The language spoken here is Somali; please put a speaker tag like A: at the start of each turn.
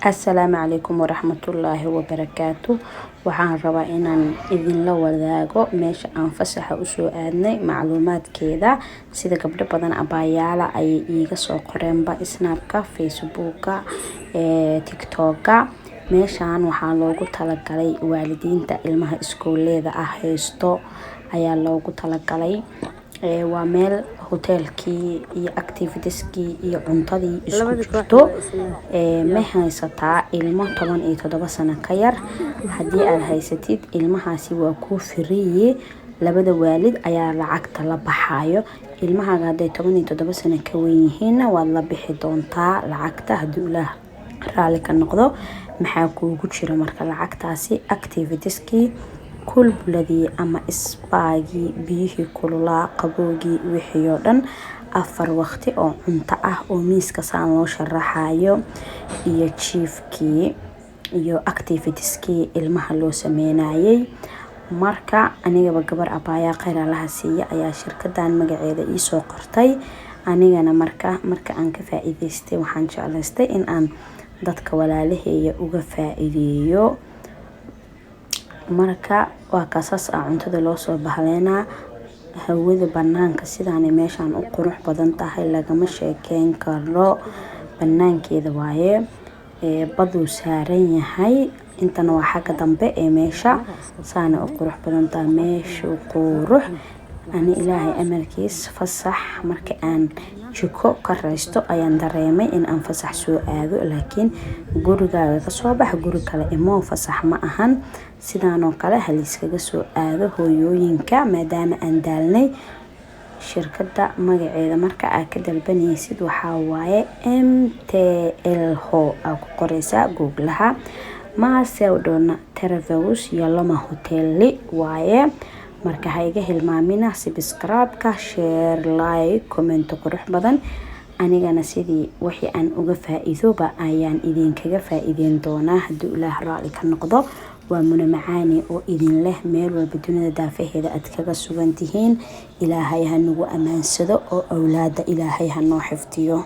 A: Assalaamu calaykum waraxmatullaahi wabarakaatu. Waxaan rabaa inaan idinla wadaago meesha aan fasaxa u soo aadnay macluumaadkeeda sida gabdho badan abaayaala ay iiga soo qoreenba Snapka, Facebooka, TikToka. Meeshaan waxaa loogu talagalay waalidiinta ilmaha iskooleda haysto ayaa loogu talagalay. Waa meel hoteelkii iyo activitieski iyo cuntadii isku jirto. Ma haysataa ilmo 17 sano ka yar. Haddii aad haysatid ilmahaasi waa ku free. Labada waalid ayaa lacagta la baxayo. Ilmahaaga hadday 17 sano ka weyn yihiin waad la bixi doontaa lacagta haddii Ilaah raali ka noqdo. Maxaa kuugu jira marka lacagtaasi activitieski kulbuladii ama isbaagii biyihii kululaa qaboogii wixii oo dhan 4 waqti oo cunto oo miiska saan loo sharaxayo iyo chiefkii iyo activitieski ilmaha loo sameynayay. Marka anigaba gabar abaaya khayr allaha siiya ayaa shirkadan magaceeda ii soo qortay. Anigana marka aan ka faa'iideystay waxaan jeclaystay in aan dadka walaalaheeya uga faa'iideeyo. Marka waa kaasas cuntada loo soo bahleena hawada banaanka sidaan meeshaan u qurux badan tahay lagama sheekeyn karo. Banaankeeda waaye baduu saaran yahay. Intana waa xagga dambe meesha saana u qurux badan tahay meeshu qurux. Ani Ilaahay amarkiis fasax marka aan jiko ka raysto ayaan dareemay in aan fasax soo aado, laakiin gurigaaga ka soo bax guri kale imo fasax ma ahan. Sidaan oo kale haliiskaga soo aado hooyooyinka maadaama aan daalnay. Shirkadda magaceeda marka aad ka dalbanaysid waxaa waaye MTL Ho aad ku qoraysaa Google-ha. Maasewdona Travels Yaloma Hotel waaye. Marka ha iga hilmaamina subscribe-ka, share, like, comment qurux badan. Anigana sidii wixii aan uga faa'iidoba ayaan idinkaga faa'iideyn doonaa haddii Ilaah raali ka noqdo. Waa Muna Macaani oo idin leh meel walba dunida daafaheeda aad kaga sugan tihiin. Ilaahay ha nagu amaansado oo awlaada Ilaahay ha noo xifdiyo.